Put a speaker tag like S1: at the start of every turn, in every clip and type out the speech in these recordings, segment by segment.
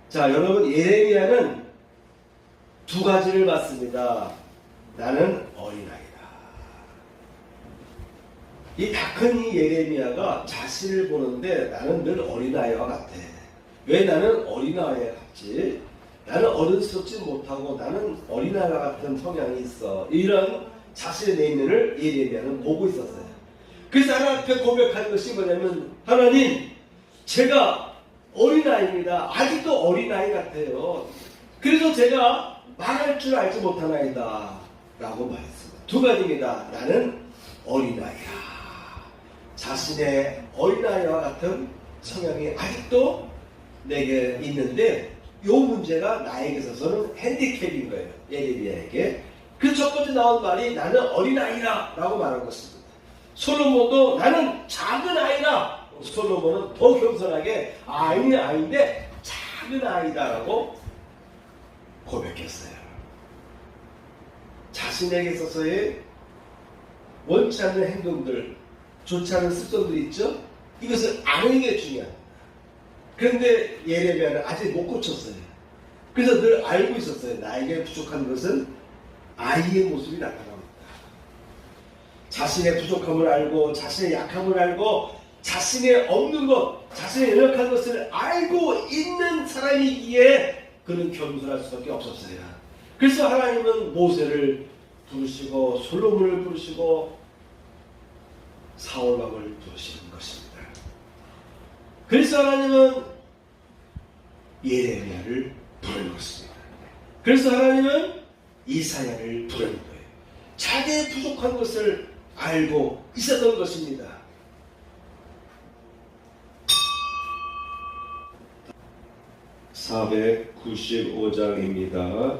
S1: 자, 여러분, 예레미야는 두 가지를 받습니다. 나는 어린아이다. 이 다 큰 이 예레미야가 자신을 보는데 나는 늘 어린아이와 같아. 왜 나는 어린아이 같지? 나는 어른스럽지 못하고 나는 어린아이와 같은 성향이 있어. 이런 자신의 내면을 예레미야는 보고 있었어요. 그래서 하나님 앞에 고백하는 것이 뭐냐면, 하나님, 제가 어린아이입니다. 아직도 어린아이 같아요. 그래서 제가 말할 줄 알지 못하나이다 라고 말했습니다. 두 가지입니다. 나는 어린아이라. 자신의 어린아이와 같은 성향이 아직도 내게 있는데 이 문제가 나에게 있어서는 핸디캡인 거예요. 예레미야에게. 그 첫 번째 나온 말이 나는 어린아이라 라고 말한 것입니다. 솔로몬도 나는 작은 아이라. 솔로몬은 더 겸손하게 아이는 아이인데 작은 아이다 라고 고백했어요. 자신에게 있어서의 원치 않는 행동들, 좋지 않은 습성들이 있죠? 이것을 아는 게 중요합니다. 그런데 예레미야는 아직 못 고쳤어요. 그래서 늘 알고 있었어요. 나에게 부족한 것은 아이의 모습이 나타납니다. 자신의 부족함을 알고 자신의 약함을 알고 자신의 없는 것, 자신의 연약한 것을 알고 있는 사람이기에 그는 겸손할 수밖에 없었어요. 그래서 하나님은 모세를 부르시고 솔로몬을 부르시고 사울왕을 부르시는 것입니다. 그래서 하나님은 예레미야를 부르는 것입니다. 그래서 하나님은 이사야를 부르는 거예요. 자기의 부족한 것을 알고 있었던 것입니다. (495장입니다)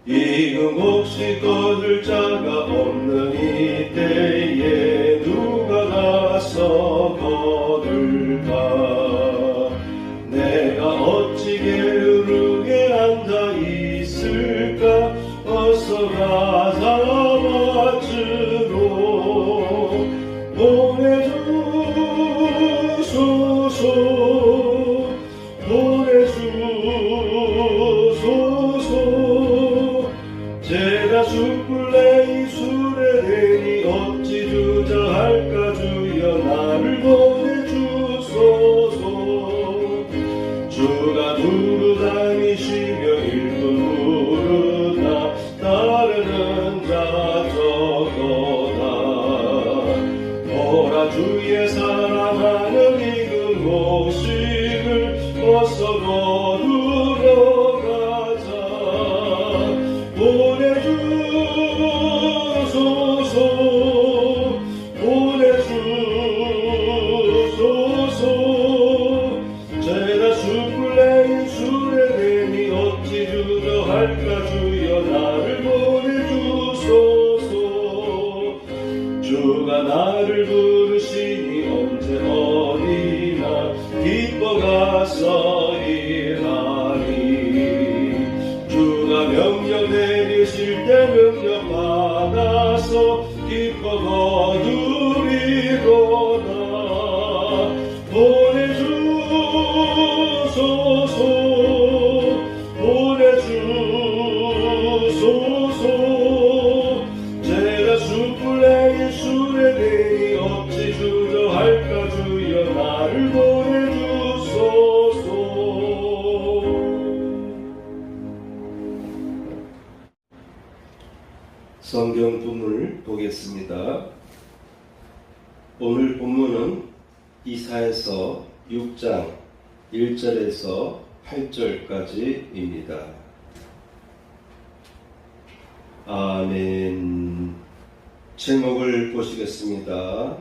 S1: 이금 혹시 거둘 자가 없는 이때에 누가 가서 거둘까? 내가 어찌 게으르게 앉아 있을까? 어서 가자 맞으러 보내주소서 보내주소서. 제가 숯불 내 입술에 대니 어찌 주저할까? 주여 나를 보내주소서. 주가 두루 다니시며 일꾼 부르다 따르는 자 적도다. 보라 주의 사랑하는 익은 곡식을 어서 거두러 가자. 보내주소서 보내주소서. 제가 숯불 내 입술에 대니 어찌 주저할까? 주여 나를 보내주소서. 주가 나를 부르시니 언제 어디나 기뻐 가서 일하리. 주가 명령 내리실 때 명령 받아서 기뻐 거두리로다. 보내주소서 보내주소서. 제가 숯불 내 입술에 대니 어찌 주저할까? 주여 나를 보내주소서. 성경 본문을 보겠습니다. 오늘 본문은 이사야서 6장 1절에서 8절까지입니다. 아멘. 제목을 보시겠습니다.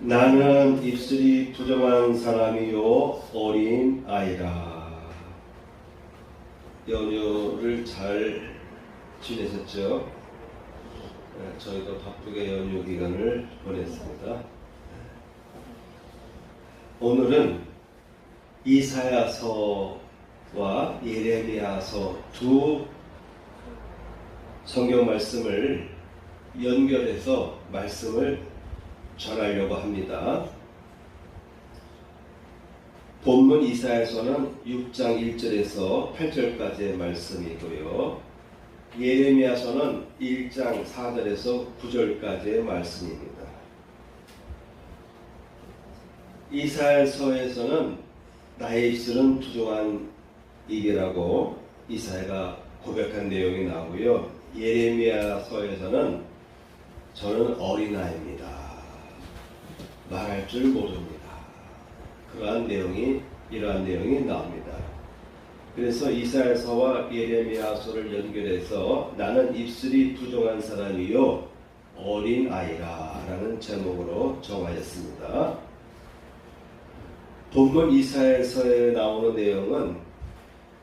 S1: 나는 입술이 부정한 사람이요 어린 아이라. 연휴를 잘 지내셨죠? 저희도 바쁘게 연휴 기간을 보냈습니다. 오늘은 이사야서와 예레미야서 두 성경 말씀을 연결해서 말씀을 전하려고 합니다. 본문 이사야서는 6장 1절에서 8절까지의 말씀이고요. 예레미야서는 1장 4절에서 9절까지의 말씀입니다. 이사야서에서는 나의 입술은 부정한 입이라고 이사야가 고백한 내용이 나오고요. 예레미야서에서는 저는 어린아이입니다. 말할 줄 모릅니다. 이러한 내용이 나옵니다. 그래서 이사야서와 예레미야서를 연결해서 나는 입술이 부정한 사람이요 어린아이라 라는 제목으로 정하였습니다. 본문 이사야서에 나오는 내용은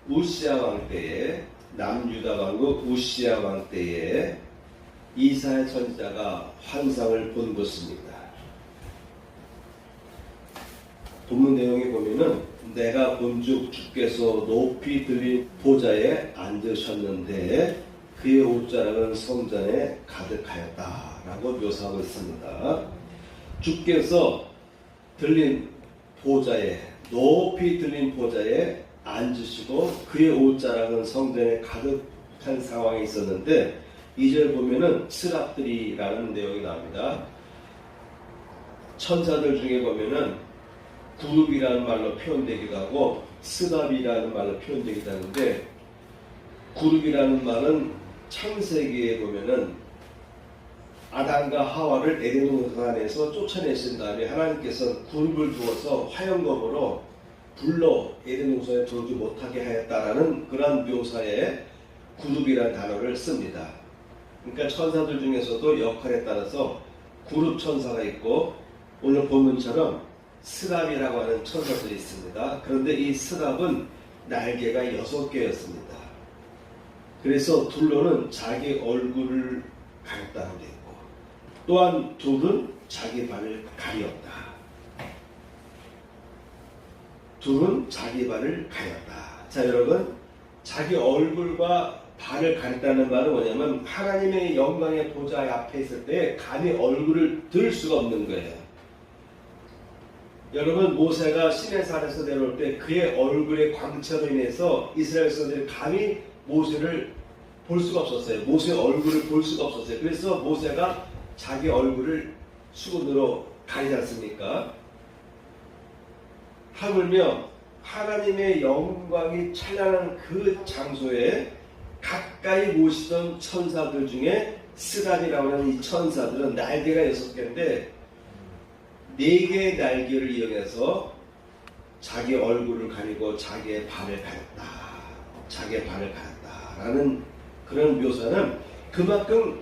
S1: 우시야 왕 때에 남유다 왕국 우시야 왕 때에 이사야 선지자가 환상을 본 것입니다. 본문 내용에 보면은 내가 본즉 주께서 높이 들린 보좌에 앉으셨는데 그의 옷자락은 성전에 가득하였다라고 묘사하고 있습니다. 주께서 들린 보좌에 높이 들린 보좌에 앉으시고 그의 옷자락은 성전에 가득한 상황이 있었는데 2절 보면은 스랍들이라는 내용이 나옵니다. 천사들 중에 보면은 구룹이라는 말로 표현되기도 하고 스랍이라는 말로 표현되기도 하는데 구룹이라는 말은 창세기에 보면은 아담과 하와를 에덴 동산에서 쫓아내신 다음에 하나님께서 구룹을 두어서 화영검으로 불러 에덴 동산에 들어오지 못하게 하였다라는 그런 묘사에 구룹이라는 단어를 씁니다. 그러니까 천사들 중에서도 역할에 따라서 구룹 천사가 있고 오늘 본문처럼 스랍이라고 하는 천사들이 있습니다. 그런데 이 스랍은 날개가 6개였습니다. 그래서 둘로는 자기 얼굴을 가렸다는 게 있고 또한 둘은 자기 발을 가렸다. 둘은 자기 발을 가렸다. 자 여러분, 자기 얼굴과 발을 가렸다는 말은 뭐냐면 하나님의 영광의 보좌 앞에 있을 때 감히 얼굴을 들 수가 없는 거예요. 여러분, 모세가 시내산에서 내려올 때 그의 얼굴의 광채로 인해서 이스라엘 백성들이 감히 모세를 볼 수가 없었어요. 모세의 얼굴을 볼 수가 없었어요. 그래서 모세가 자기 얼굴을 수건으로 가리지 않습니까? 하물며 하나님의 영광이 찬란한 그 장소에 가까이 모시던 천사들 중에 스랍이라고 하는 이 천사들은 날개가 6개인데 4개의 날개를 이용해서 자기 얼굴을 가리고 자기의 발을 가렸다. 자기의 발을 가렸다라는 그런 묘사는 그만큼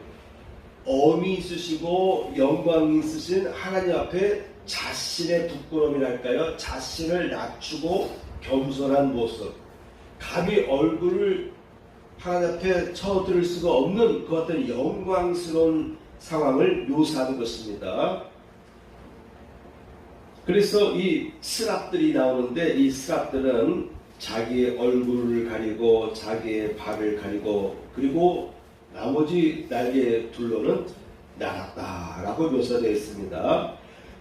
S1: 엄이 있으시고 영광이 있으신 하나님 앞에 자신의 부끄러움이랄까요? 자신을 낮추고 겸손한 모습, 감히 얼굴을 하나님 앞에 쳐들을 수가 없는 그 어떤 영광스러운 상황을 묘사하는 것입니다. 그래서 이 스랍들이 나오는데 이 스랍들은 자기의 얼굴을 가리고 자기의 발을 가리고 그리고 나머지 날개 둘로는 날았다라고 묘사되어 있습니다.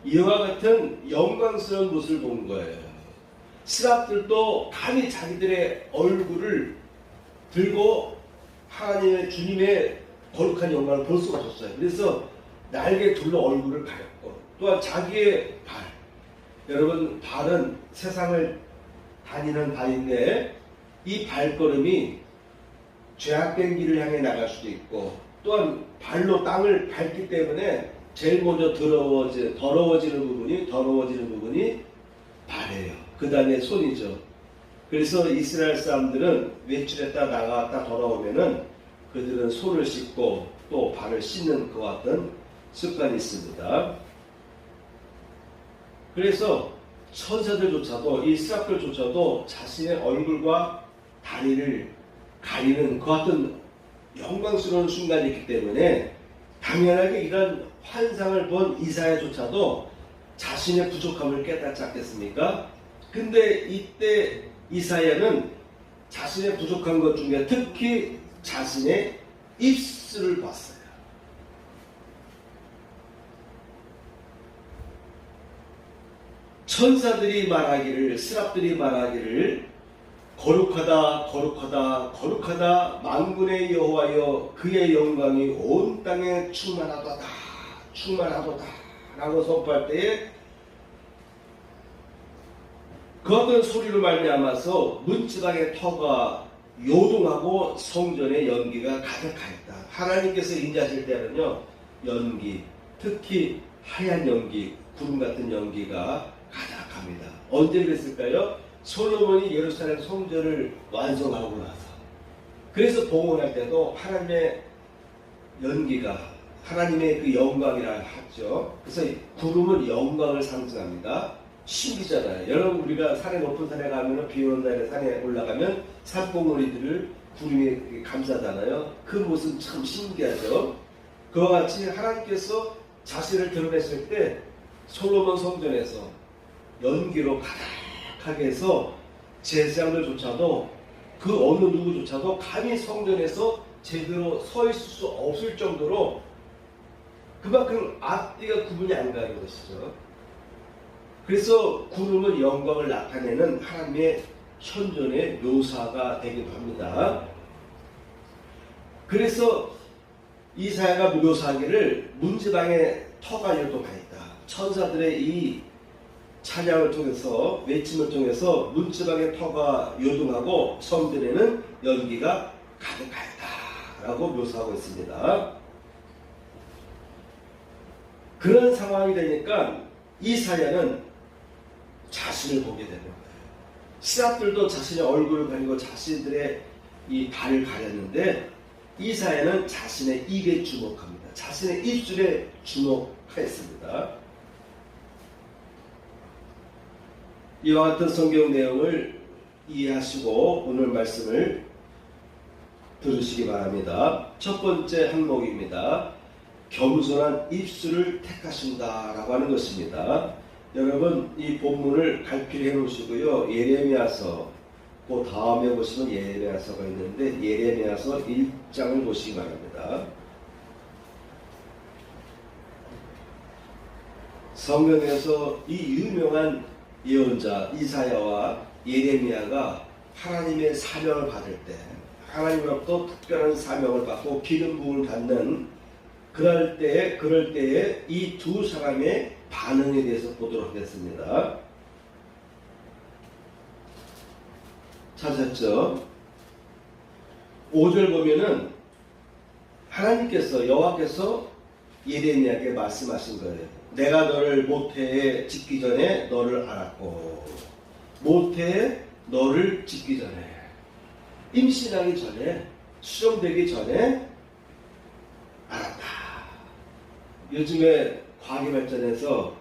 S1: 이와 같은 영광스러운 모습을 본 거예요. 스랍들도 감히 자기들의 얼굴을 들고 하나님의 주님의 거룩한 영광을 볼 수가 없었어요. 그래서 날개 둘로 얼굴을 가렸고 또한 자기의 발, 여러분 발은 세상을 다니는 발인데 이 발걸음이 죄악된 길을 향해 나갈 수도 있고 또한 발로 땅을 밟기 때문에 제일 먼저 더러워지는 부분이 발이에요. 그 다음에 손이죠. 그래서 이스라엘 사람들은 외출했다 나갔다 돌아오면은 그들은 손을 씻고 또 발을 씻는 그와 같은 습관이 있습니다. 그래서 천사들조차도 이 스랍들조차도 자신의 얼굴과 다리를 가리는 그 같은 영광스러운 순간이 있기 때문에 당연하게 이런 환상을 본 이사야조차도 자신의 부족함을 깨닫지 않겠습니까? 근데 이때 이사야는 자신의 부족한 것 중에 특히 자신의 입술을 봤어요. 천사들이 말하기를, 스랍들이 말하기를 거룩하다 거룩하다 거룩하다 만군의 여호와여 그의 영광이 온 땅에 충만하도다 충만하도다 라고 선포할 때에 그 어떤 소리로 말미암아서 문지방의 터가 요동하고 성전의 연기가 가득하였다. 하나님께서 임재하실 때는요, 연기, 특히 하얀 연기, 구름 같은 연기가 가득합니다. 언제 그랬을까요? 솔로몬이 예루살렘 성전을 완성하고 나서. 그래서 봉헌할 때도 하나님의 연기가, 하나님의 그 영광이라 하죠. 그래서 구름은 영광을 상징합니다. 신비잖아요. 여러분, 우리가 산에 높은 산에 가면, 비 오는 날에 산에 올라가면 산봉우리들을 구름이 감싸잖아요. 그 모습 참 신기하죠. 그와 같이 하나님께서 자신을 드러내실 때 솔로몬 성전에서 연기로 가득하게 해서 제사장들조차도 그 어느 누구조차도 감히 성전에서 제대로 서 있을 수 없을 정도로 그만큼 앞뒤가 구분이 안 가는 것이죠. 그래서 구름은 영광을 나타내는 하나님의 현존의 묘사가 되기도 합니다. 그래서 이사야가 묘사하기를 문지방에 터가 요동하였다. 천사들의 이 찬양을 통해서, 외침을 통해서 문지방의 터가 요동하고 성전에는 연기가 가득하였다 라고 묘사하고 있습니다. 그런 상황이 되니까 이사야는 자신을 보게 되는 거예요. 스랍들도 자신의 얼굴을 가리고 자신들의 이 발을 가렸는데 이사야는 자신의 입에 주목합니다. 자신의 입술에 주목하였습니다. 이와 같은 성경 내용을 이해하시고 오늘 말씀을 들으시기 바랍니다. 첫 번째 항목입니다. 겸손한 입술을 택하신다 라고 하는 것입니다. 여러분, 이 본문을 갈피해 놓으시고요. 예레미야서, 그 다음에 보시면 예레미야서가 있는데 예레미야서 1장을 보시기 바랍니다. 성경에서 이 유명한 예언자 이사야와 예레미야가 하나님의 사명을 받을 때, 하나님으로부터 특별한 사명을 받고 기름 부음을 받는 그럴 때에 이 두 사람의 반응에 대해서 보도록 하겠습니다. 찾았죠? 5절 보면은 하나님께서, 여호와께서 예레미야에게 말씀하신 거예요. 내가 너를 모태에 짓기 전에 너를 알았고, 모태에 너를 짓기 전에, 임신하기 전에, 수정되기 전에 알았다. 요즘에 과학이 발전해서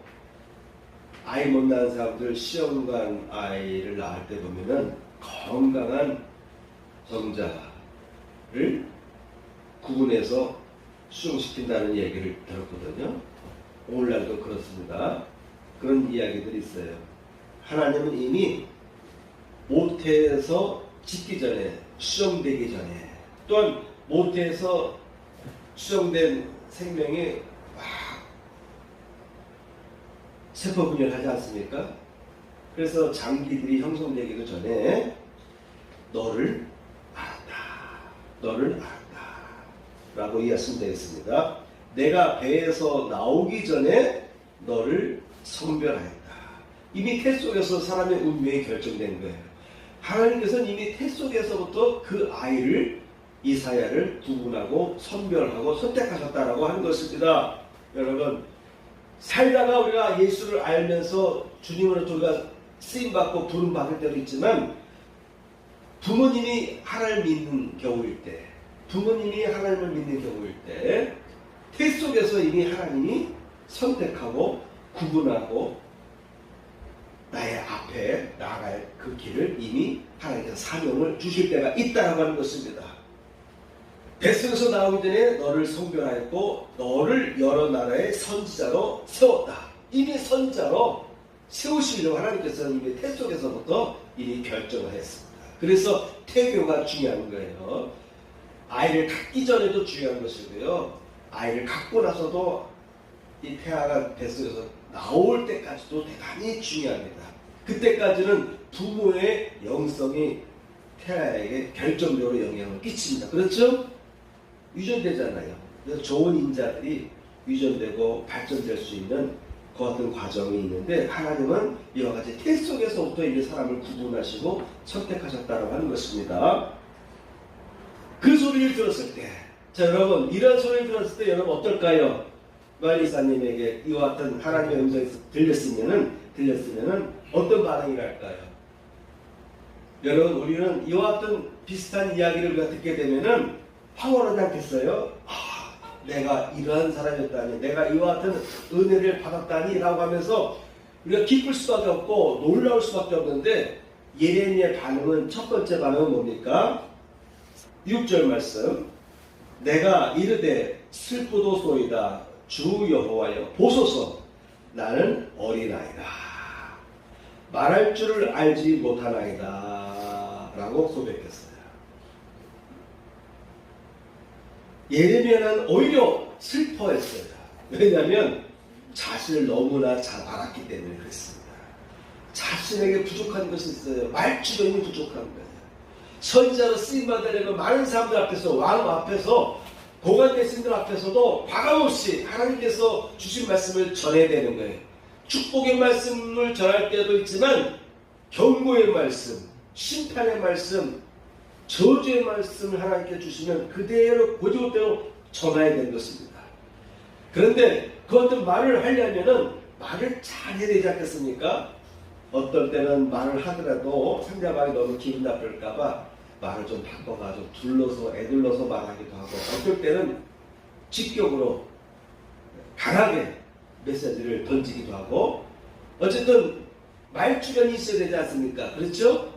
S1: 아이 못 낳은 사람들 시험관 아이를 낳을 때 보면은 건강한 정자를 구분해서 수정시킨다는 얘기를 들었거든요. 오늘날도 그렇습니다. 그런 이야기들이 있어요. 하나님은 이미 모태에서 짓기 전에, 수정되기 전에, 또한 모태에서 수정된 생명이 막 세포 분열하지 않습니까? 그래서 장기들이 형성되기도 전에 너를 알았다. 너를 알았다. 라고 이해하시면 되겠습니다. 내가 배에서 나오기 전에 너를 성별하였다. 이미 태 속에서 사람의 운명이 결정된 거예요. 하나님께서는 이미 태 속에서부터 그 아이를, 이사야를 구분하고 선별하고 선택하셨다라고 하는 것입니다. 여러분, 살다가 우리가 예수를 알면서 주님으로부터 우리가 쓰임받고 부름받을 때도 있지만, 부모님이 하나님을 믿는 경우일 때, 부모님이 하나님을 믿는 경우일 때, 태 속에서 이미 하나님이 선택하고 구분하고 나의 앞에 나아갈 그 길을 이미 하나님께서 사명을 주실 때가 있다라고 하는 것입니다. 뱃속에서 나오기 전에 너를 성별하였고 너를 여러 나라의 선지자로 세웠다. 이미 선지자로 세우시려고 하나님께서는 이미 태 속에서부터 이미 결정을 했습니다. 그래서 태교가 중요한 거예요. 아이를 갖기 전에도 중요한 것이고요. 아이를 갖고 나서도 이 태아가 뱃속에서 나올 때까지도 대단히 중요합니다. 그때까지는 부모의 영성이 태아에게 결정적으로 영향을 끼칩니다. 그렇죠? 유전되잖아요. 그래서 좋은 인자들이 유전되고 발전될 수 있는 그 같은 과정이 있는데 하나님은 이와 같이 태 속에서부터 이제 사람을 구분하시고 선택하셨다고 하는 것입니다. 그 소리를 들었을 때, 자 여러분 이런 소리를 들었을 때 여러분 어떨까요? 마리사님에게 이와 같은 하나님의 음성이 들렸으면은 어떤 반응이 날까요? 여러분 우리는 이와 같은 비슷한 이야기를 우리가 듣게 되면은 황홀하지 않겠어요? 내가 이러한 사람이었다니, 내가 이와 같은 은혜를 받았다니 라고 하면서 우리가 기쁠 수밖에 없고 놀라울 수밖에 없는데 예레미야의 반응은, 첫 번째 반응은 뭡니까? 6절 말씀, 내가 이르되 슬프도소이다 주 여호와여 보소서 나는 어린아이라 말할 줄을 알지 못하나이다 라고 고백했어요. 예레미야는 오히려 슬퍼했어요. 왜냐하면 자신을 너무나 잘 알았기 때문에 그랬습니다. 자신에게 부족한 것이 있어요. 말주변이 부족한 거예요. 선지자로 쓰임받으려면 많은 사람들 앞에서, 왕 앞에서, 고관 대신들 앞에서도 과감없이 하나님께서 주신 말씀을 전해야 되는 거예요. 축복의 말씀을 전할 때도 있지만 경고의 말씀, 심판의 말씀, 저주의 말씀을 하나님께 주시면 그대로 고지고대로 전해야 되는 것입니다. 그런데 그 어떤 말을 하려면은 말을 잘 해야 되지 않겠습니까? 어떨 때는 말을 하더라도 상대방이 너무 기분 나쁠까봐 말을 좀 바꿔가지고 둘러서 애둘러서 말하기도 하고, 어떨 때는 직격으로 강하게 메시지를 던지기도 하고, 어쨌든 말주변이 있어야 되지 않습니까? 그렇죠?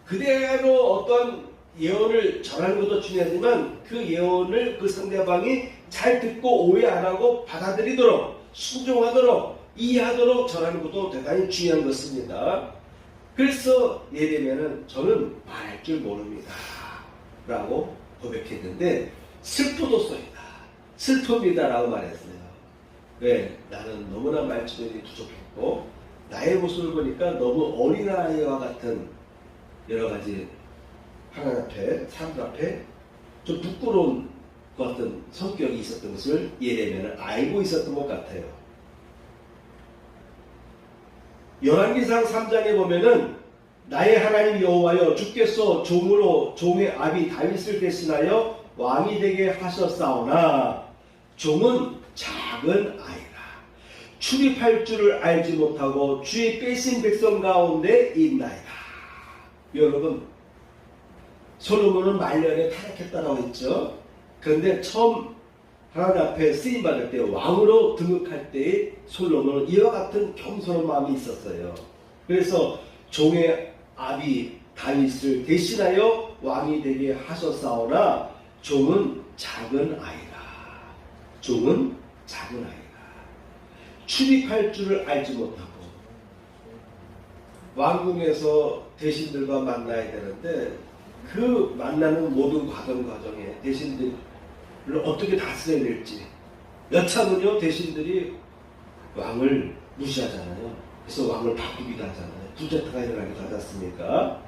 S1: 그대로 어떤 예언을 전하는 것도 중요하지만 그 예언을 그 상대방이 잘 듣고 오해 안 하고 받아들이도록, 순종하도록, 이해하도록 전하는 것도 대단히 중요한 것입니다. 그래서 예레미야는 저는 말할 줄 모릅니다 라고 고백했는데 슬프도소이다, 슬픕니다 라고 말했어요. 왜? 나는 너무나 말주변이 부족했고 나의 모습을 보니까 너무 어린아이와 같은 여러가지 하나님 앞에, 사람들 앞에 좀 부끄러운 것 같은 성격이 있었던 것을 예레미야는 알고 있었던 것 같아요. 열왕기상 3장에 보면은 나의 하나님 여호와여 주께서 종으로 종의 아비 다윗을 대신하여 왕이 되게 하셨사오나 종은 작은 아이라 출입할 줄을 알지 못하고 주의 빼신 백성 가운데 있나이다. 여러분, 솔로몬은 말년에 타락했다라고 했죠. 그런데 처음 하나님 앞에 쓰임받을 때, 왕으로 등극할 때에 솔로몬은 이와 같은 겸손한 마음이 있었어요. 그래서 종의 아비 다윗을 대신하여 왕이 되게 하셨사오나 종은 작은 아이라. 종은 작은 아이라. 출입할 줄을 알지 못하고, 왕궁에서 대신들과 만나야 되는데 그 만나는 모든 과정에 대신들을 어떻게 다스려야 될지, 여차하면요 대신들이 왕을 무시하잖아요. 그래서 왕을 바꾸기도 하잖아요. 쿠데타가 일어나기도 하지 않습니까?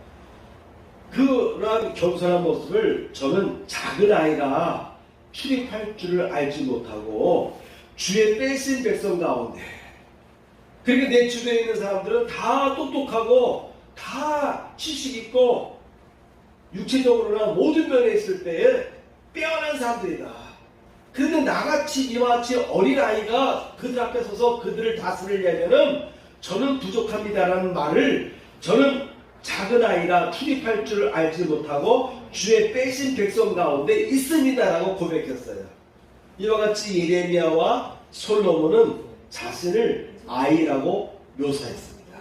S1: 그런 겸손한 모습을 저는 작은 아이가 출입할 줄을 알지 못하고 주의 빼신 백성 가운데, 그러니까 내 주변에 있는 사람들은 다 똑똑하고 다 지식 있고 육체적으로나 모든 면에 있을 때에 빼어난 사람들이다. 그런데 나같이 이와 같이 어린아이가 그들 앞에 서서 그들을 다스리려면은 저는 부족합니다라는 말을, 저는 작은 아이라 출입할 줄을 알지 못하고 주의 빼신 백성 가운데 있습니다라고 고백했어요. 이와 같이 예레미야와 솔로몬은 자신을 아이라고 묘사했습니다.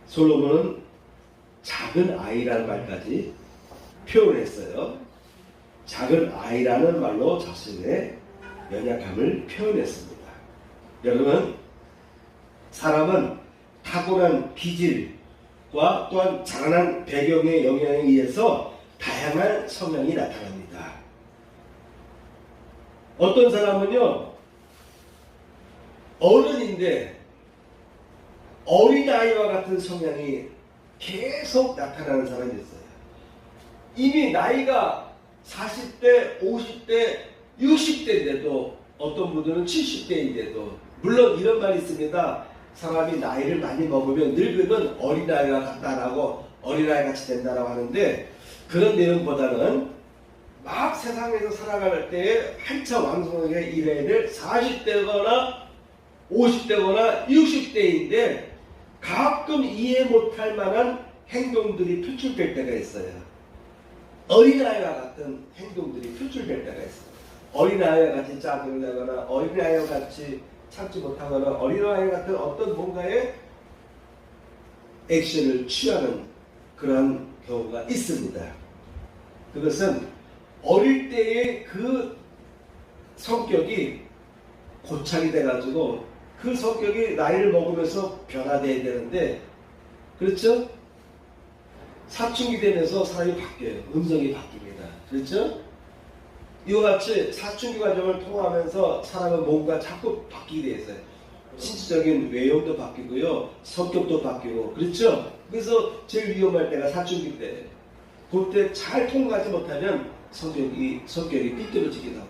S1: 솔로몬은 작은 아이라는 말까지 표현했어요. 작은 아이라는 말로 자신의 연약함을 표현했습니다. 여러분, 사람은 타고난 기질과 또한 자라난 배경의 영향에 의해서 다양한 성향이 나타납니다. 어떤 사람은요, 어른인데 어린아이와 같은 성향이 계속 나타나는 사람이 있어요. 이미 나이가 40대, 50대, 60대인데도 어떤 분들은 70대인데도 물론 이런 말이 있습니다. 사람이 나이를 많이 먹으면 늙으면 어린아이와 같다라고 어린아이같이 된다라고 하는데 그런 내용보다는 막 세상에서 살아갈 때에 한참 왕성하게 일해야 될 40대거나 50대거나 60대인데 가끔 이해 못할 만한 행동들이 표출될 때가 있어요. 어린아이와 같은 행동들이 표출될 때가 있어요. 어린아이와 같이 짜증을 내거나 어린아이와 같이 참지 못하거나 어린아이 같은 어떤 뭔가의 액션을 취하는 그런 경우가 있습니다. 그것은 어릴 때의 그 성격이 고착이 돼가지고 그 성격이 나이를 먹으면서 변화돼야 되는데 그렇죠? 사춘기 되면서 사람이 바뀌어요. 음성이 바뀝니다. 그렇죠? 이와 같이 사춘기 과정을 통하면서 사람은 뭔가 자꾸 바뀌게 돼 있어요. 신체적인 외형도 바뀌고요. 성격도 바뀌고 그렇죠? 그래서 제일 위험할 때가 사춘기 때. 그때 잘 통과하지 못하면 성격이 삐뚤어지기도 하고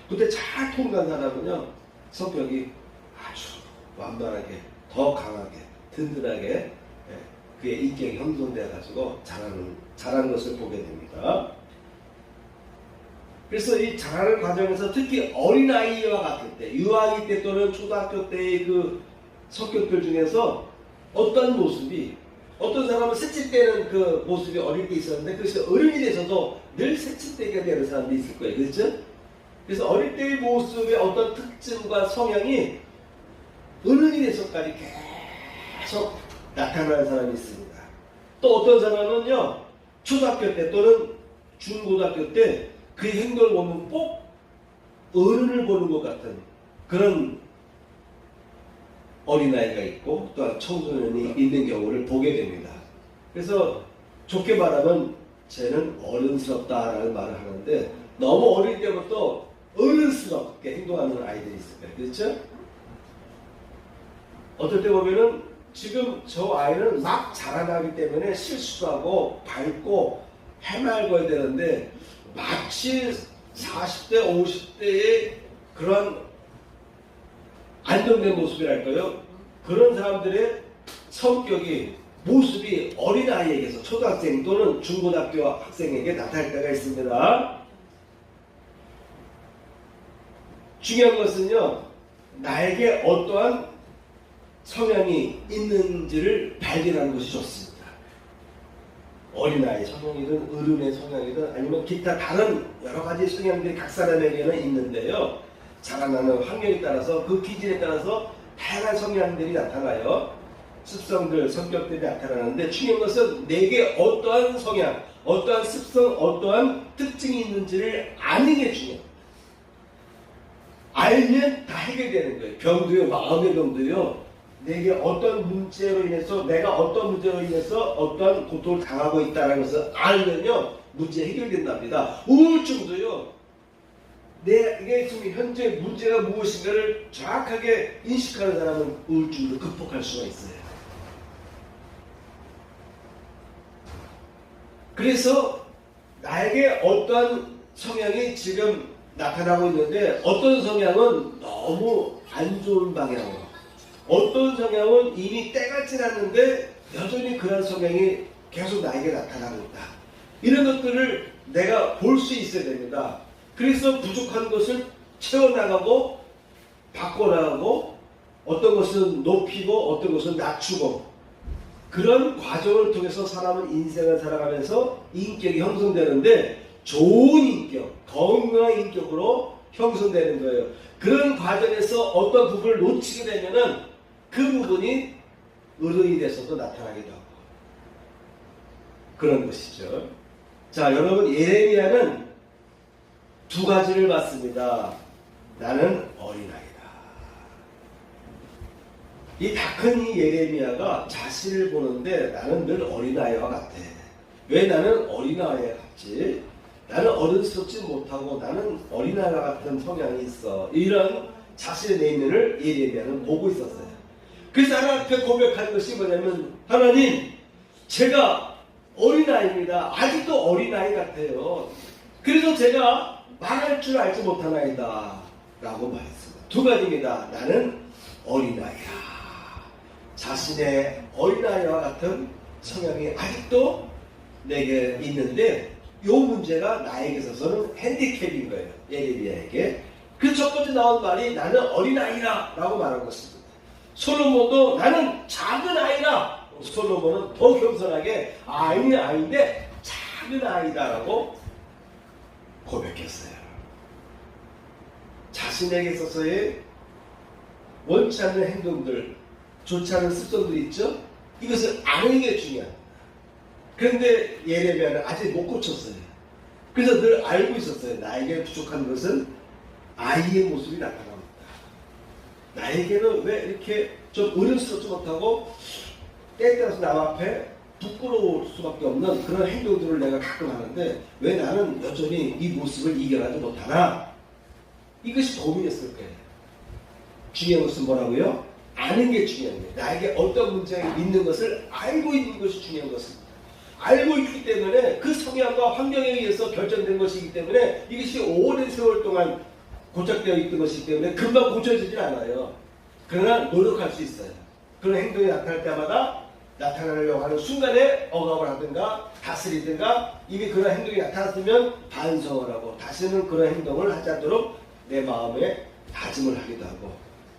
S1: 그때 잘 통과한 사람은요 성격이 아주 완만하게 더 강하게 든든하게 그의 인격이 형성되어 가지고 자라는 것을 보게 됩니다. 그래서 이 자라는 과정에서 특히 어린아이와 같을 때 유아기 때 또는 초등학교 때의 그 성격들 중에서 어떤 모습이 어떤 사람은 새침대는 그 모습이 어릴 때 있었는데 그것이 어른이 돼서도 늘 새침대가 되는 사람도 있을 거예요. 그렇죠? 그래서 어릴 때의 모습의 어떤 특징과 성향이 어른이 돼서까지 계속 나타나는 사람이 있습니다. 또 어떤 사람은요 초등학교 때 또는 중고등학교 때 그 행동을 보면 꼭 어른을 보는 것 같은 그런 어린아이가 있고 또한 청소년이 있는 경우를 보게 됩니다. 그래서 좋게 말하면 쟤는 어른스럽다라는 말을 하는데 너무 어릴 때부터 어른스럽게 행동하는 아이들이 있을 거예요. 그렇죠? 어떨 때 보면은 지금 저 아이는 막 자라나기 때문에 실수도 하고 밟고 해맑아야 되는데 마치 40대, 50대의 그런 안정된 모습이랄까요? 그런 사람들의 성격이 모습이 어린아이에게서 초등학생 또는 중고등학교 학생에게 나타날 때가 있습니다. 중요한 것은요 나에게 어떠한 성향이 있는지를 발견하는 것이 좋습니다. 어린아이 성향이든 어른의 성향이든 아니면 기타 다른 여러 가지 성향들이 각 사람에게는 있는데요. 자라나는 환경에 따라서 그 기질에 따라서 다양한 성향들이 나타나요. 습성들, 성격들이 나타나는데 중요한 것은 내게 어떠한 성향, 어떠한 습성, 어떠한 특징이 있는지를 아는 게 중요해요. 알면 다 해결되는 거예요. 병도요, 마음의 병도요. 내게 어떤 문제로 인해서 내가 어떤 문제로 인해서 어떤 고통을 당하고 있다는 것을 알면요 문제 해결된답니다. 우울증도요 내게 지금 현재 문제가 무엇인가를 정확하게 인식하는 사람은 우울증도 극복할 수가 있어요. 그래서 나에게 어떠한 성향이 지금 나타나고 있는데 어떤 성향은 너무 안 좋은 방향으로 어떤 성향은 이미 때가 지났는데 여전히 그런 성향이 계속 나에게 나타나고 있다. 이런 것들을 내가 볼 수 있어야 됩니다. 그래서 부족한 것을 채워나가고 바꿔나가고 어떤 것은 높이고 어떤 것은 낮추고 그런 과정을 통해서 사람은 인생을 살아가면서 인격이 형성되는데 좋은 인격, 건강한 인격으로 형성되는 거예요. 그런 과정에서 어떤 부분을 놓치게 되면은 그 부분이 어른이 돼서도 나타나기도 하고 그런 것이죠. 자, 여러분 예레미야는 두 가지를 봤습니다. 나는 어린아이다. 이 다 큰 이 예레미야가 자신을 보는데 나는 늘 어린아이와 같아. 왜 나는 어린아이와 같지? 나는 어른스럽지 못하고 나는 어린아이와 같은 성향이 있어. 이런 자신의 내면을 예레미야는 보고 있었어요. 그래서 하나님 앞에 고백하는 것이 뭐냐면, 하나님, 제가 어린아이입니다. 아직도 어린아이 같아요. 그래서 제가 말할 줄 알지 못하나이다 라고 말했습니다. 두 가지입니다. 나는 어린아이라. 자신의 어린아이와 같은 성향이 아직도 내게 있는데, 이 문제가 나에게 있어서는 핸디캡인 거예요. 예레미야에게. 그 첫 번째 나온 말이 나는 어린아이라 라고 말한 것입니다. 솔로몬도 나는 작은 아이라. 솔로몬은 더 겸손하게 아이인데 작은 아이다 라고 고백했어요. 자신에게 있어서의 원치 않는 행동들, 좋지 않은 습성들이 있죠? 이것을 아는 게 중요합니다. 그런데 예레미야는 아직 못 고쳤어요. 그래서 늘 알고 있었어요. 나에게 부족한 것은 아이의 모습이 나타납니다. 나에게는 왜 이렇게 좀 어른스럽지 못하고 때에 따라서 남 앞에 부끄러울 수밖에 없는 그런 행동들을 내가 가끔 하는데 왜 나는 여전히 이 모습을 이겨나지 못하나? 이것이 고민이었을 거예요. 중요한 것은 뭐라고요? 아는 게 중요한 거예요. 나에게 어떤 문제가 있는 것을 알고 있는 것이 중요한 것입니다. 알고 있기 때문에 그 성향과 환경에 의해서 결정된 것이기 때문에 이것이 오랜 세월 동안 고착되어 있던 것이기 때문에 금방 고쳐지질 않아요. 그러나 노력할 수 있어요. 그런 행동이 나타날 때마다 나타나려고 하는 순간에 억압을 하든가 다스리든가 이미 그런 행동이 나타났으면 반성을 하고 다시는 그런 행동을 하지 않도록 내 마음에 다짐을 하기도 하고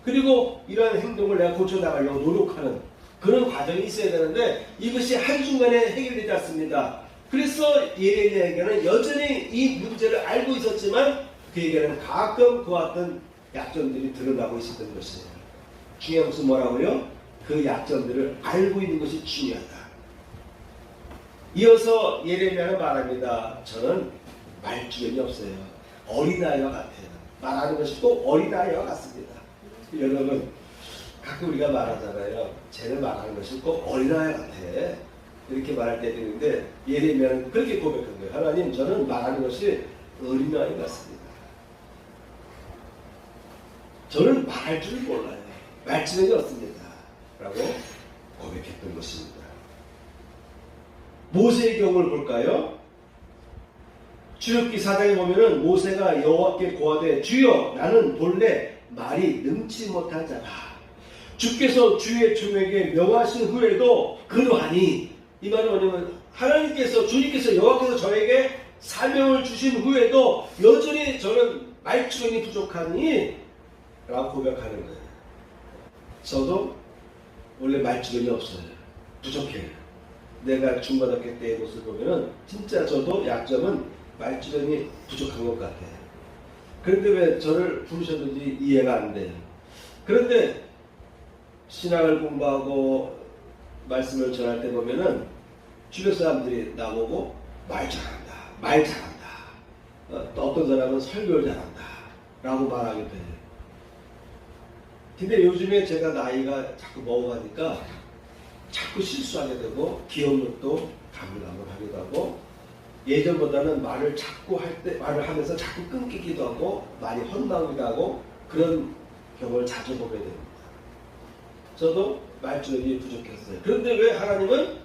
S1: 그리고 이러한 행동을 내가 고쳐나가려고 노력하는 그런 과정이 있어야 되는데 이것이 한순간에 해결되지 않습니다. 그래서 예레미야에게는 여전히 이 문제를 알고 있었지만 그에게는 가끔 그와 같은 약점들이 드러나고 있었던 것이에요. 중요한 것은 뭐라고요? 그 약점들을 알고 있는 것이 중요하다. 이어서 예레미야는 말합니다. 저는 말주변이 없어요. 어린아이와 같아요. 말하는 것이 꼭 어린아이와 같습니다. 여러분 가끔 우리가 말하잖아요. 쟤는 말하는 것이 꼭 어린아이 같아. 이렇게 말할 때도 있는데 예레미야는 그렇게 고백한 거예요. 하나님 저는 말하는 것이 어린아이 같습니다. 저는 말할 줄 몰라요. 말주변이 없습니다. 라고 고백했던 것입니다. 모세의 경우를 볼까요? 출애굽기 4장에 보면은 모세가 여호와께 고하되 주여 나는 본래 말이 능치 못한 자라. 주께서 주의 종에게 명하신 후에도 그러하니 이 말은 뭐냐면 하나님께서 주님께서 여호와께서 저에게 사명을 주신 후에도 여전히 저는 말주변이 부족하니 라고 고백하는 거예요. 저도 원래 말주변이 없어요. 부족해요. 내가 중고등학교 때의 모습을 보면은 진짜 저도 약점은 말주변이 부족한 것 같아요. 그런데 왜 저를 부르셨는지 이해가 안 돼요. 그런데 신학을 공부하고 말씀을 전할 때 보면은 주변 사람들이 나보고 말 잘한다. 말 잘한다. 또 어떤 사람은 설교를 잘한다. 라고 말하게 돼요. 근데 요즘에 제가 나이가 자꾸 먹어가니까 자꾸 실수하게 되고 기억력도 가물가물하기도 하고 예전보다는 말을 자꾸 할 때 말을 하면서 자꾸 끊기기도 하고 말이 헛나오기도 하고 그런 경우를 자주 보게 됩니다. 저도 말주변이 부족했어요. 그런데 왜 하나님은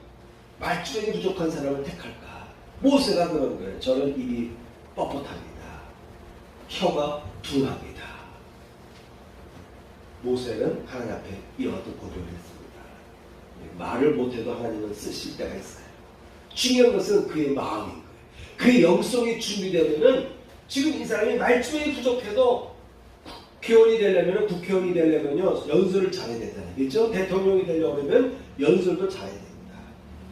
S1: 말주변이 부족한 사람을 택할까? 모세가 그런 거예요. 저는 입이 뻣뻣합니다. 혀가 둔합니다. 모세는 하나님 앞에 이와 같은 고백을 했습니다. 말을 못해도 하나님은 쓰실 때가 있어요. 중요한 것은 그의 마음인 거예요. 그의 영성이 준비되면 지금 이 사람이 말주변이 부족해도 국회의원이 되려면 국회의원이 되려면요 연설을 잘해야 되잖아요. 그렇죠? 대통령이 되려고 하면 연설도 잘해야 됩니다.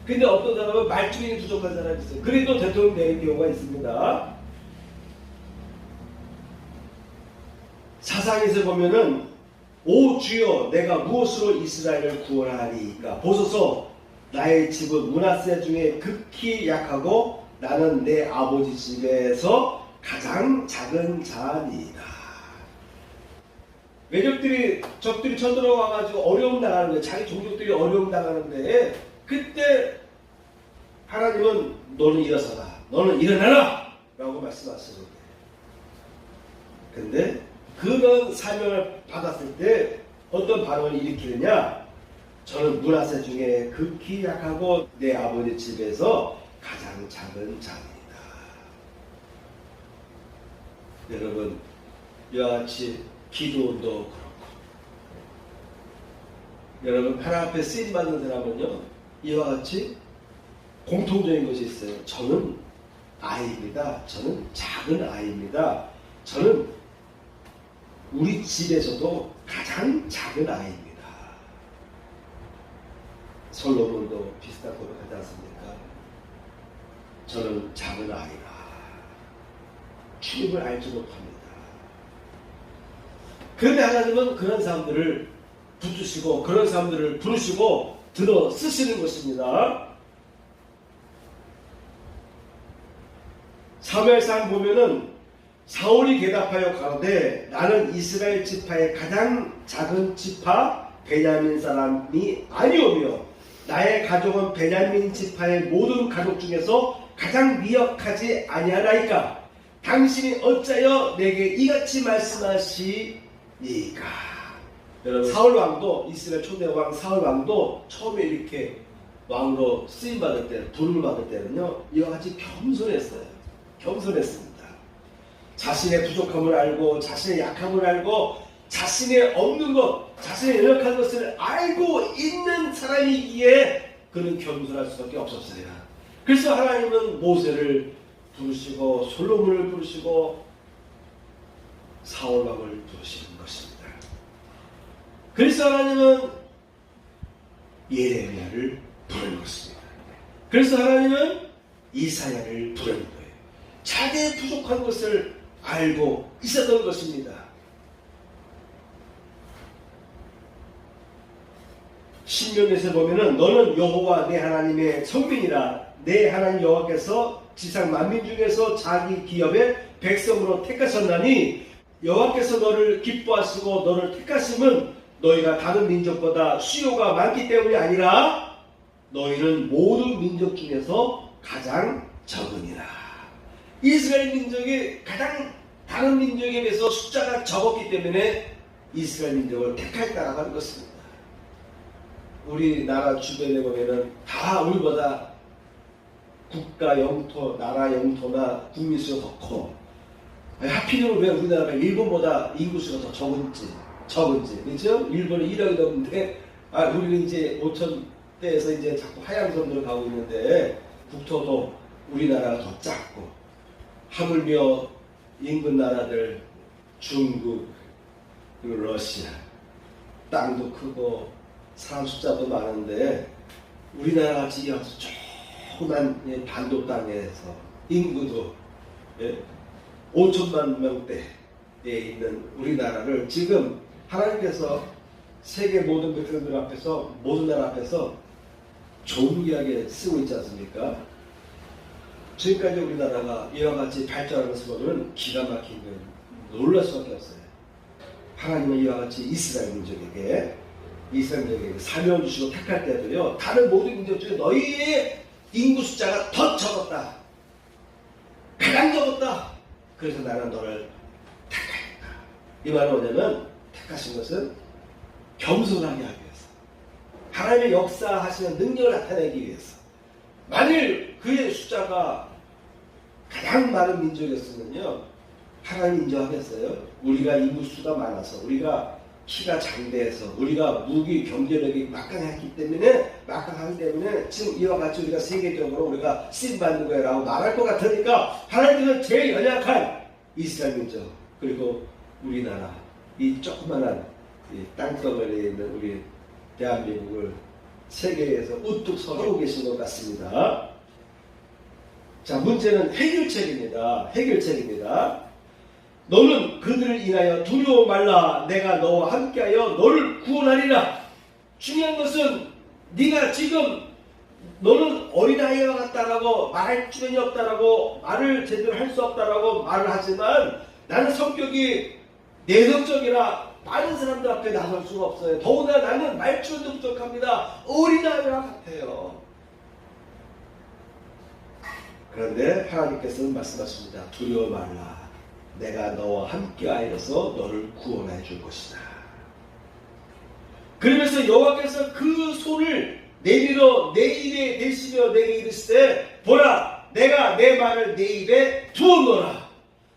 S1: 근데 어떤 사람은 말주변이 부족한 사람이 있어요. 그래도 대통령 되는 경우가 있습니다. 사상에서 보면은 오 주여 내가 무엇으로 이스라엘을 구원하리이까 보소서 나의 집은 므낫세 중에 극히 약하고 나는 내 아버지 집에서 가장 작은 자니이다. 적들이 쳐들어와가지고 어려움 당하는 거예요. 자기 종족들이 어려움 당하는데 그때 하나님은 너는 일어서라. 너는 일어나라. 라고 말씀하시는 거예요. 근데 그런 사명을 받았을 때 어떤 반응을 일으키느냐? 저는 문화세 중에 극히 약하고 내 아버지 집에서 가장 작은 자입니다. 여러분, 이와 같이 기도도 그렇고, 여러분 하나님 앞에 쓰임받는 사람은요, 이와 같이 공통적인 것이 있어요. 저는 아이입니다. 저는 작은 아이입니다. 저는 우리 집에서도 가장 작은 아이입니다. 솔로몬도 비슷한 고백하지 않습니까? 저는 작은 아이라 주님을 알지 못합니다. 그런데 하나님은 그런 사람들을 붙드시고 그런 사람들을 부르시고 들어 쓰시는 것입니다. 사무엘상 보면은 사울이 대답하여 가로되 나는 이스라엘 지파의 가장 작은 지파 베냐민 사람이 아니오며 나의 가족은 베냐민 지파의 모든 가족 중에서 가장 미역하지 아니하나이까 당신이 어찌하여 내게 이같이 말씀하시니까. 여러분, 사울 왕도, 이스라엘 초대 왕 사울 왕도 처음에 이렇게 왕으로 쓰임 받을 때, 부름을 받을 때는요, 이와 같이 겸손했어요. 겸손했습니다. 자신의 부족함을 알고 자신의 약함을 알고 자신의 없는 것, 자신의 연약한 것을 알고 있는 사람이기에 그는 겸손할 수밖에 없었어요. 그래서 하나님은 모세를 부르시고 솔로몬을 부르시고 사울왕을 부르시는 것입니다. 그래서 하나님은 예레미야를 부르는 것입니다. 그래서 하나님은 이사야를 부르는 거예요. 자기의 부족한 것을 알고 있었던 것입니다. 신명기에서 보면은 너는 여호와 내 하나님의 성민이라 내 하나님 여호와께서 지상 만민 중에서 자기 기업의 백성으로 택하셨나니 여호와께서 너를 기뻐하시고 너를 택하심은 너희가 다른 민족보다 수요가 많기 때문이 아니라 너희는 모든 민족 중에서 가장 적으니라. 이스라엘 민족이 가장 다른 민족에 비해서 숫자가 적었기 때문에 이스라엘 민족을 택하였다고 하는 것입니다. 우리나라 주변에 보면은 다 우리보다 국가 영토, 나라 영토나 국민수가 더 커. 하필이면 왜 우리나라가 일본보다 인구수가 더 적은지, 그렇죠? 일본은 1억이 넘는데, 우리는 이제 5천대에서 이제 자꾸 하향선으로 가고 있는데, 국토도 우리나라가 더 작고, 하물며 인근 나라들, 중국, 그리고 러시아, 땅도 크고, 사람 숫자도 많은데, 우리나라 같이 조그만 반도 땅에서 인구도 5천만 명대에 있는 우리나라를 지금 하나님께서 세계 모든 백성들 앞에서, 모든 나라 앞에서 존귀하게 쓰고 있지 않습니까? 지금까지 우리나라가 이와 같이 발전하는 것을 보면 기가 막힌 건 놀랄 수밖에 없어요. 하나님은 이와 같이 이스라엘 민족에게 사명을 주시고 택할 때도요, 다른 모든 민족 중에 너희의 인구 숫자가 더 적었다. 가장 적었다. 그래서 나는 너를 택하였다. 이 말은 뭐냐면, 택하신 것은 겸손하게 하기 위해서, 하나님의 역사하시는 능력을 나타내기 위해서. 만일 그의 숫자가 가장 많은 민족이었으면요, 하나님 인정하겠어요? 우리가 인구수가 많아서, 우리가 키가 장대해서, 우리가 무기 경제력이 막강하기 때문에 지금 이와 같이 우리가 세계적으로 우리가 쓰임받는 거야 라고 말할 것 같으니까, 하나님은 제일 연약한 이스라엘 민족, 그리고 우리나라, 이 조그만한 이 땅덩어리에 있는 우리 대한민국을 세계에서 우뚝 서고 계신 것 같습니다. 자, 문제는 해결책입니다. 너는 그들을 인하여 두려워 말라. 내가 너와 함께하여 너를 구원하리라. 중요한 것은 네가 지금 너는 어린아이와 같다라고 말할 주변이 없다라고 말을 제대로 할 수 없다라고 말을 하지만, 나는 성격이 내성적이라 많은 사람들 앞에 나설 수가 없어요. 더구나 나는 말주변도 부족합니다. 어린아이와 같아요. 그런데 하나님께서는 말씀하십니다. 두려워 말라. 내가 너와 함께하여서 너를 구원해 줄 것이다. 그러면서 여호와께서 그 손을 내밀어 내 입에 대시며 내게 이르시되 보라 내가 내 말을 내 입에 두었노라.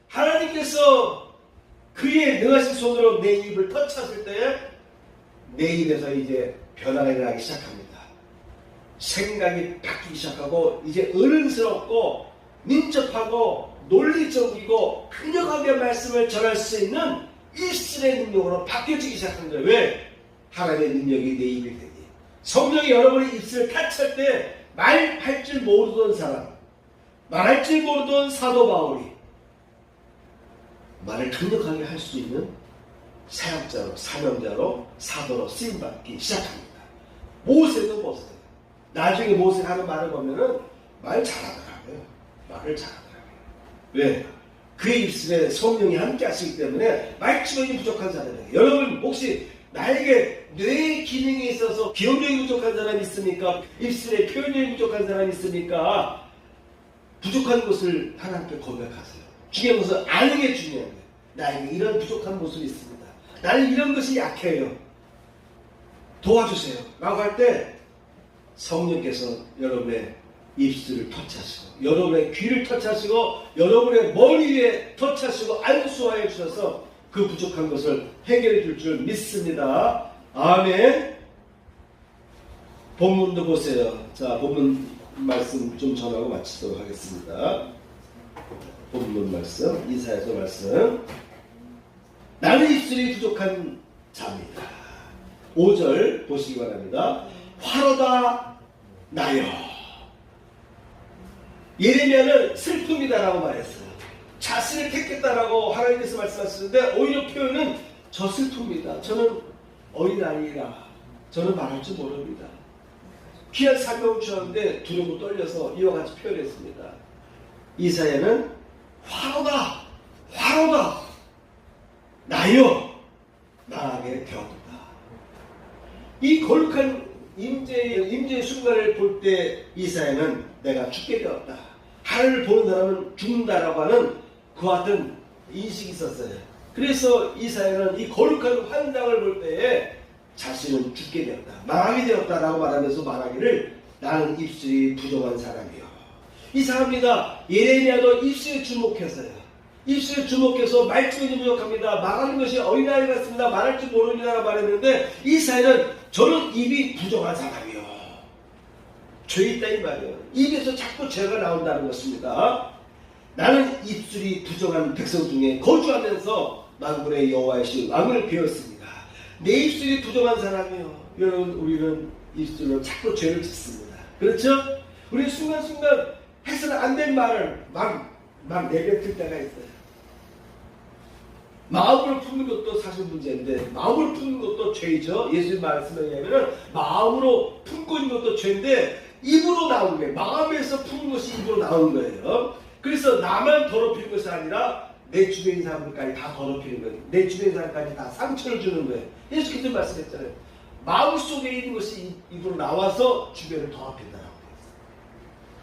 S1: 하나님께서 그의 능하신 손으로 내 입을 터치하실 때에 내 입에서 이제 변화가 일어나기 시작합니다. 생각이 바뀌기 시작하고 이제 어른스럽고 민첩하고 논리적이고 쾌적하게 말씀을 전할 수 있는 입술의 능력으로 바뀌어지기 시작한 거예요. 왜? 하나님의 능력이 내 입에 되니. 성령이 여러분의 입술을 타치할 때 말할 줄 모르던 사람, 말할 줄 모르던 사도 바울이 말을 강력하게 할 수 있는 사역자로, 사명자로, 사도로 쓰임받기 시작합니다. 모세도 모세. 나중에 모세가 하는 말을 보면은 말 잘하더라고요. 말을 잘하더라고요. 왜? 그의 입술에 성령이 함께 하시기 때문에 말주변이 부족한 사람이에요. 여러분 혹시 나에게 뇌 기능이 있어서 기억력이 부족한 사람이 있습니까? 입술에 표현력이 부족한 사람이 있습니까? 부족한 것을 하나님께 고백하세요. 중요한 것은 아는 게 중요한 거예요. 나에게 이런 부족한 모습이 있습니다. 나는 이런 것이 약해요. 도와주세요. 라고 할 때 성령께서 여러분의 입술을 터치하시고 여러분의 귀를 터치하시고 여러분의 머리에 터치하시고 안수하여 주셔서 그 부족한 것을 해결해 줄 줄 믿습니다. 아멘. 본문도 보세요. 자, 본문 말씀 좀 전하고 마치도록 하겠습니다. 본문 말씀, 이사야서 말씀. 나는 입술이 부족한 자입니다. 5절 보시기 바랍니다. 화로다 나여. 예레미야는 슬픔이다라고 말했어요. 자신을 택했다라고 하나님께서 말씀하시는데 오히려 표현은 저 슬픕니다. 저는 어린아이라 저는 말할 줄 모릅니다. 귀한 사명을 주었는데 두려워 떨려서 이와 같이 표현했습니다. 이사야는 화로다 화로다 나여 나에게 되었다. 이 거룩한 임재의 순간을 볼 때 이사야는 내가 죽게 되었다. 하늘을 보는 사람은 죽는다라고 하는 그와 같은 인식이 있었어요. 그래서 이사야는 이 거룩한 환상을 볼 때에 자신은 죽게 되었다. 망하게 되었다라고 말하면서 말하기를 나는 입술이 부족한 사람이요. 이상합니다. 예레미야도 입술에 주목해서요. 입술에 주목해서 말주변이 부족합니다. 말하는 것이 어린아이 같습니다. 말할 줄 모릅니다라고 말했는데 이사야는 저는 입이 부족한 사람이요. 죄 있다 이 말이에요. 입에서 자꾸 죄가 나온다는 것입니다. 나는 입술이 부족한 백성 중에 거주하면서 만군의 여호와이신 왕을 배웠습니다. 내 입술이 부족한 사람이요. 여러분 우리는 입술로 자꾸 죄를 짓습니다. 그렇죠? 우리 순간순간 해서는 안 된 말을 막 내뱉을 때가 있어요. 마음을 푸는 것도 사실 문제인데 마음을 푸는 것도 죄이죠. 예수님 말씀에 의하면 마음으로 품고 있는 것도 죄인데 입으로 나오는 거예요. 마음에서 푸는 것이 입으로 나오는 거예요. 그래서 나만 더럽히는 것이 아니라 내 주변 사람들까지 다 더럽히는 거예요. 내 주변 사람까지 다 상처를 주는 거예요. 예수께서 말씀했잖아요. 마음속에 있는 것이 입으로 나와서 주변을 더럽힌다라고 했어요.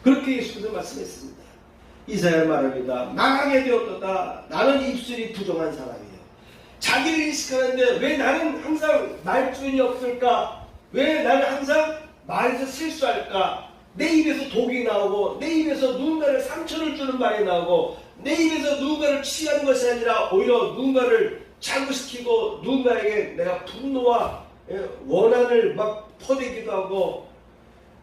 S1: 그렇게 예수께서 말씀했습니다. 이사야 말합니다. 망하게 되었도다. 나는 입술이 부족한 사람이에요. 자기를 인식하는데 왜 나는 항상 말주변이 없을까? 왜 나는 항상 말에서 실수할까? 내 입에서 독이 나오고 내 입에서 누군가를 상처를 주는 말이 나오고 내 입에서 누군가를 취하는 것이 아니라 오히려 누군가를 자극시키고 누군가에게 내가 분노와 원한을 막 퍼대기도 하고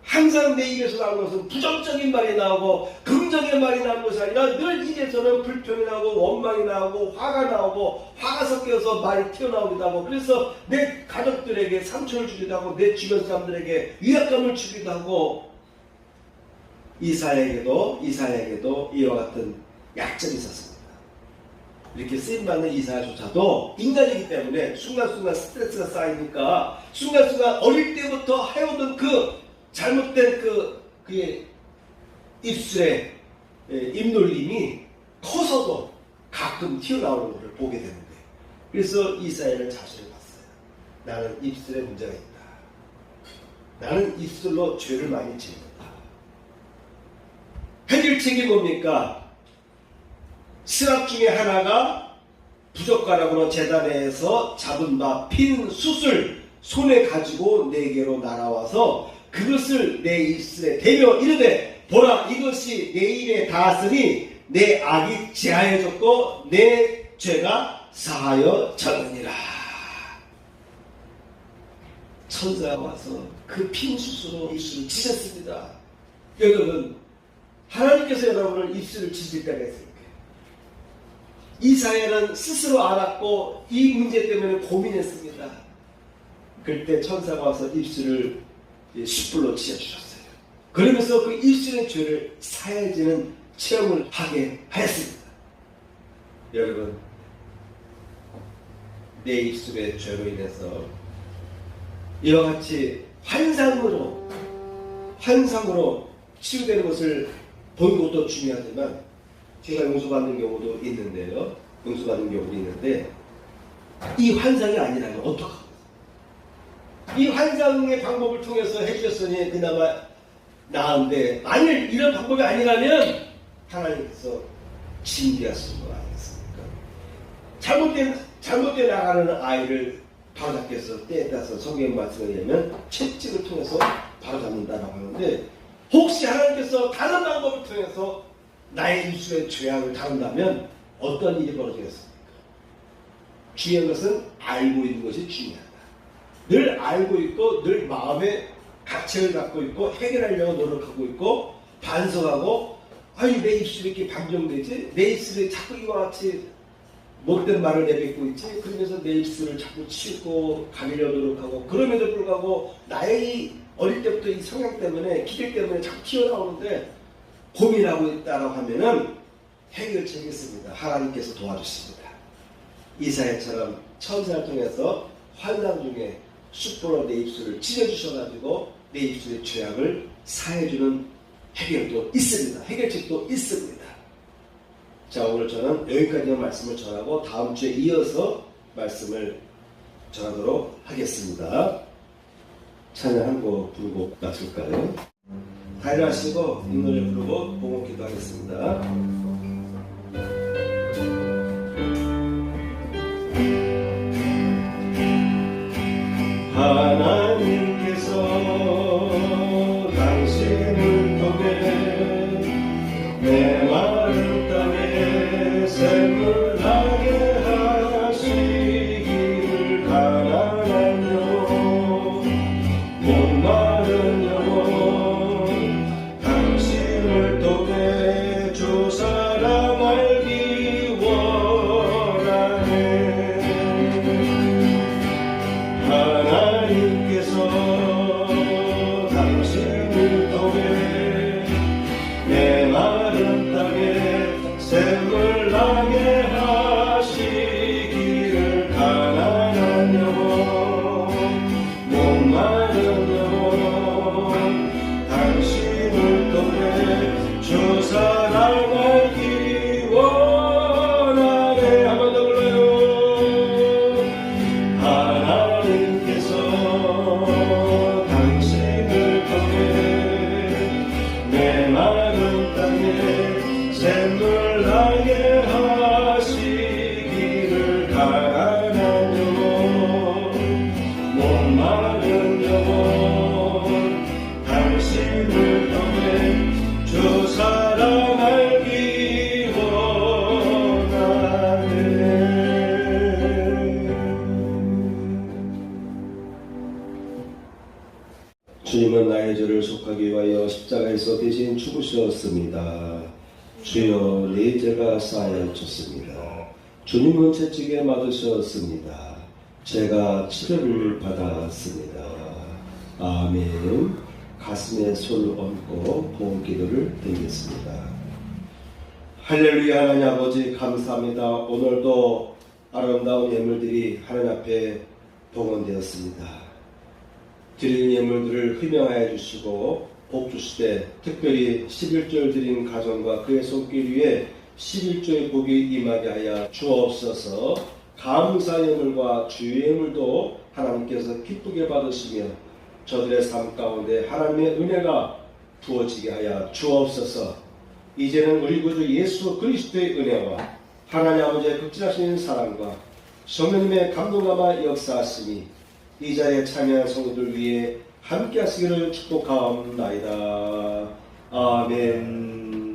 S1: 항상 내 입에서 나오는 것은 부정적인 말이 나오고 긍정의 말이 나오는 것이 아니라 늘 입에서는 불평이 나오고 원망이 나오고 화가 나오고 화가 섞여서 말이 튀어나오기도 하고 그래서 내 가족들에게 상처를 주기도 하고 내 주변 사람들에게 위압감을 주기도 하고 이사야에게도 이와 같은 약점이 있었습니다. 이렇게 쓰임받는 이사야조차도 인간이기 때문에 순간순간 스트레스가 쌓이니까 순간순간 어릴 때부터 해오던 그 잘못된 그의 입술의 입놀림이 커서도 가끔 튀어나오는 것을 보게 되는 거예요. 그래서 이사야는 자신을 봤어요. 나는 입술에 문제가 있다. 나는 입술로 죄를 많이 짓는다. 해결책이 뭡니까? 스랍 중에 하나가 부젓가락으로 제단에서 잡은 바 핀 숯을 손에 가지고 내게로 날아와서 그것을 내 입술에 대며 이르되 보라 이것이 내 입에 닿았으니 내 악이 제하여졌고 내 죄가 사하여졌느니라. 천사가 와서 그 핀 숯으로 입술을 치셨습니다. 여러분, 하나님께서 여러분을 입술을 치실 때가 있습니까? 이사야는 스스로 알았고 이 문제 때문에 고민했습니다. 그때 천사가 와서 입술을 숯불로 치셔주셨어요. 그러면서 그 입술의 죄를 사해지는 체험을 하게 하였습니다. 여러분, 내 입술의 죄로 인해서 이와 같이 환상으로 치유되는 것을 보는 것도 중요하지만 제가 용서받는 경우도 있는데요. 용서받는 경우도 있는데 이 환상이 아니라면 어떡합니까? 이 환상의 방법을 통해서 해주셨으니 그나마 나은데 만일 이런 방법이 아니라면 하나님께서 징계하시는 거 아니겠습니까? 잘못된 나가는 아이를 바로잡기 위해서 때에 따라서 성경 말씀에 의하면 채찍을 통해서 바로잡는다라고 하는데 혹시 하나님께서 다른 방법을 통해서 나의 입술의 죄악을 다룬다면 어떤 일이 벌어지겠습니까? 중요한 것은 알고 있는 것이 중요하다. 늘 알고 있고 늘 마음에 각책을 갖고 있고 해결하려고 노력하고 있고 반성하고 아니 내 입술이 이렇게 방정되지? 내 입술이 자꾸 이와 같이 못된 말을 내뱉고 있지? 그러면서 내 입술을 자꾸 치우고 가리려고 노력하고 그럼에도 불구하고 나의 어릴 때부터 이 성향 때문에 기대 때문에 자꾸 튀어나오는데 고민하고 있다라고 하면은 해결책이 있습니다. 하나님께서 도와주십니다. 이사야처럼 천사를 통해서 환상 중에 숯불로 내 입술을 찢어주셔가지고 내 입술의 죄악을 사해주는 해결도 있습니다. 해결책도 있습니다. 자, 오늘 저는 여기까지만 말씀을 전하고 다음 주에 이어서 말씀을 전하도록 하겠습니다. 찬양 한 곡 부르고 마칠까요? 다 일어나시고 이 노래 부르고 봉헌 기도하겠습니다. 하나님께서 당신을 통해 내 마른 땅에 샘을 나게 하시기를 가난한 영혼 목마른 영혼 당신을 통해 주 사랑 알기 원하네. 하나님께서 당신을 통해 내 마른 땅에 샘을 나게 하시기를 가난한 영혼 목마른 영혼 당신을 통해 주 사랑 알기 원하네. 한 번 더 불러요. 하나님께서 당신을 통해 내 마른 땅에 샘을 나게 하시기를 가난한 영혼 목마른 영혼 당신을 통해 주 사랑 알기 원하네. 주님은 나의 죄를 속하기 위하여 십자가에서 대신 죽으셨습니다. 주여 내 죄가 사하여졌습니다. 주님은 채찍에 맞으셨습니다. 제가 치료를 받았습니다. 아멘. 가슴에 손을 얹고 봉헌 기도를 드리겠습니다. 할렐루야. 하나님 아버지 감사합니다. 오늘도 아름다운 예물들이 하나님 앞에 봉헌되었습니다. 드린 예물들을 흠양하여 주시고 복 주시되 특별히 11조를 드린 가정과 그의 손길 위에 11조의 복이 임하게 하여 주옵소서. 감사 예물과 주의 예물도 하나님께서 기쁘게 받으시며 저들의 삶 가운데 하나님의 은혜가 부어지게 하여 주옵소서. 이제는 우리 구주 예수 그리스도의 은혜와 하나님 아버지의 극진하신 사랑과 성령님의 감동감화 역사하심이 이 자리에 참여한 성도들 위해 함께 하시기를 축복하옵나이다. 아멘.